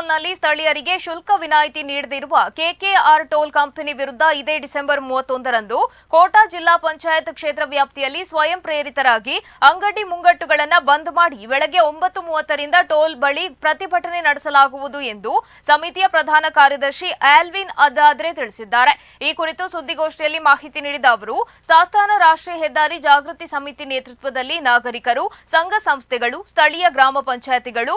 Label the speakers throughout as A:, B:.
A: ಟೋಲ್ನಲ್ಲಿ ಸ್ಥಳೀಯರಿಗೆ ಶುಲ್ಕ ವಿನಾಯಿತಿ ನೀಡದಿರುವ ಕೆಕೆಆರ್ ಟೋಲ್ ಕಂಪನಿ ವಿರುದ್ಧ ಇದೇ ಡಿಸೆಂಬರ್ 31ರಂದು ಕೋಟಾ ಜಿಲ್ಲಾ ಪಂಚಾಯತ್ ಕ್ಷೇತ್ರ ವ್ಯಾಪ್ತಿಯಲ್ಲಿ ಸ್ವಯಂ ಪ್ರೇರಿತರಾಗಿ ಅಂಗಡಿ ಮುಂಗಟ್ಟುಗಳನ್ನು ಬಂದ್ ಮಾಡಿ ಬೆಳಗ್ಗೆ 9:30ರಿಂದ ಟೋಲ್ ಬಳಿ ಪ್ರತಿಭಟನೆ ನಡೆಸಲಾಗುವುದು ಎಂದು ಸಮಿತಿಯ ಪ್ರಧಾನ ಕಾರ್ಯದರ್ಶಿ ಆಲ್ವಿನ್ ಅದಾದ್ರೆ ತಿಳಿಸಿದ್ದಾರೆ. ಈ ಕುರಿತು ಸುದ್ದಿಗೋಷ್ಠಿಯಲ್ಲಿ ಮಾಹಿತಿ ನೀಡಿದ ಅವರು, ಸಾಸ್ತಾನ ರಾಷ್ಟ್ರೀಯ ಹೆದ್ದಾರಿ ಜಾಗೃತಿ ಸಮಿತಿ ನೇತೃತ್ವದಲ್ಲಿ ನಾಗರಿಕರು, ಸಂಘ ಸಂಸ್ಥೆಗಳು, ಸ್ಥಳೀಯ ಗ್ರಾಮ ಪಂಚಾಯತಿಗಳು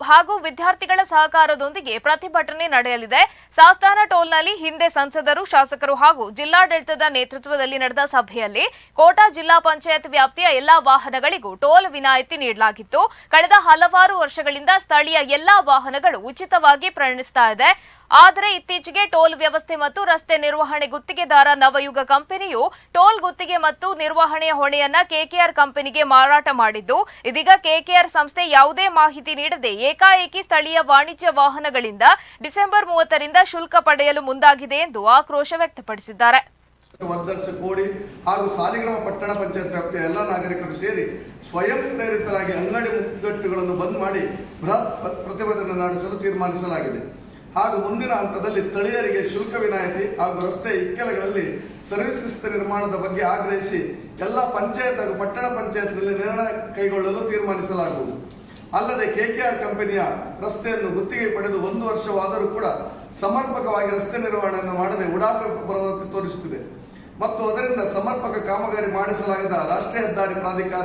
A: ಹಾಗೂ ವಿದ್ಯಾರ್ಥಿಗಳ ಸಹಕಾರದೊಂದಿಗೆ ಪ್ರತಿಭಟನೆ ನಡೆಯಲಿದೆ. ಸಾಸ್ತಾನ ಟೋಲ್ನಲ್ಲಿ ಹಿಂದೆ ಸಂಸದರು, ಶಾಸಕರು ಹಾಗೂ ಜಿಲ್ಲಾಡಳಿತದ ನೇತೃತ್ವದಲ್ಲಿ ನಡೆದ ಸಭೆಯಲ್ಲಿ ಕೋಟಾ ಜಿಲ್ಲಾ ಪಂಚಾಯತ್ ವ್ಯಾಪ್ತಿಯ ಎಲ್ಲಾ ವಾಹನಗಳಿಗೂ ಟೋಲ್ ವಿನಾಯಿತಿ ನೀಡಲಾಗಿತ್ತು. ಕಳೆದ ಹಲವಾರು ವರ್ಷಗಳಿಂದ ಸ್ಥಳೀಯ ಎಲ್ಲಾ ವಾಹನಗಳು ಉಚಿತವಾಗಿ ಪ್ರಯಾಣಿಸ್ತಾ ಇದೆ. ಆದರೆ ಇತ್ತೀಚೆಗೆ ಟೋಲ್ ವ್ಯವಸ್ಥೆ ಮತ್ತು ರಸ್ತೆ ನಿರ್ವಹಣೆ ಗುತ್ತಿಗೆದಾರ ನವಯುಗ ಕಂಪನಿಯು ಟೋಲ್ ಗುತ್ತಿಗೆ ಮತ್ತು ನಿರ್ವಹಣೆಯ ಹೊಣೆಯನ್ನ ಕೆಕೆಆರ್ ಕಂಪನಿಗೆ ಮಾರಾಟ ಮಾಡಿದ್ದು, ಇದೀಗ ಕೆಕೆಆರ್ ಸಂಸ್ಥೆ ಯಾವುದೇ ಮಾಹಿತಿ ನೀಡದೆ ಏಕಾಏಕಿ ಸ್ಥಳೀಯ ವಾಣಿಜ್ಯ ವಾಹನಗಳಿಂದ ಡಿಸೆಂಬರ್ 30ರಿಂದ ಶುಲ್ಕ ಪಡೆಯಲು ಮುಂದಾಗಿದೆ ಎಂದು ಆಕ್ರೋಶ ವ್ಯಕ್ತಪಡಿಸಿದ್ದಾರೆ.
B: ಕೋಡಿ ಹಾಗೂ ಸಾಲಿಗ್ರಾಮ ಪಟ್ಟಣ ಪಂಚಾಯತ್ ವ್ಯಾಪ್ತಿಯ ಎಲ್ಲ ನಾಗರಿಕರು ಸೇರಿ ಸ್ವಯಂ ಪ್ರೇರಿತರಾಗಿ ಅಂಗಡಿ ಮುಂಗಟ್ಟುಗಳನ್ನು ಬಂದ್ ಮಾಡಿ ಬೃಹತ್ ಪ್ರತಿಭಟನೆ ನಡೆಸಲು ತೀರ್ಮಾನಿಸಲಾಗಿದೆ. ಹಾಗೂ ಮುಂದಿನ ಹಂತದಲ್ಲಿ ಸ್ಥಳೀಯರಿಗೆ ಶುಲ್ಕ ವಿನಾಯಿತಿ ಹಾಗೂ ರಸ್ತೆ ಇಕ್ಕೆಲಗಳಲ್ಲಿ ಸರ್ವಿಸ್ ರಸ್ತೆ ನಿರ್ಮಾಣದ ಬಗ್ಗೆ ಆಗ್ರಹಿಸಿ ಎಲ್ಲ ಪಂಚಾಯತ್ ಹಾಗೂ ಪಟ್ಟಣ ಪಂಚಾಯತ್ನಲ್ಲಿ ನಿರ್ಣಯ ಕೈಗೊಳ್ಳಲು ತೀರ್ಮಾನಿಸಲಾಗುವುದು. ಅಲ್ಲದೆ ಕೆಕೆಆರ್ ಕಂಪನಿಯ ರಸ್ತೆಯನ್ನು ಗುತ್ತಿಗೆ ಪಡೆದು 1 ವರ್ಷವಾದರೂ ಕೂಡ ಸಮರ್ಪಕವಾಗಿ ರಸ್ತೆ ನಿರ್ವಹಣೆಯನ್ನು ಮಾಡದೆ ಉಡಾಫೆ ಪ್ರವೃತ್ತಿ ತೋರಿಸುತ್ತಿದೆ ಮತ್ತು ಅದರಿಂದ ಸಮರ್ಪಕ ಕಾಮಗಾರಿ ಮಾಡಿಸಲಾಗದ ರಾಷ್ಟ್ರೀಯ ಹೆದ್ದಾರಿ ಪ್ರಾಧಿಕಾರ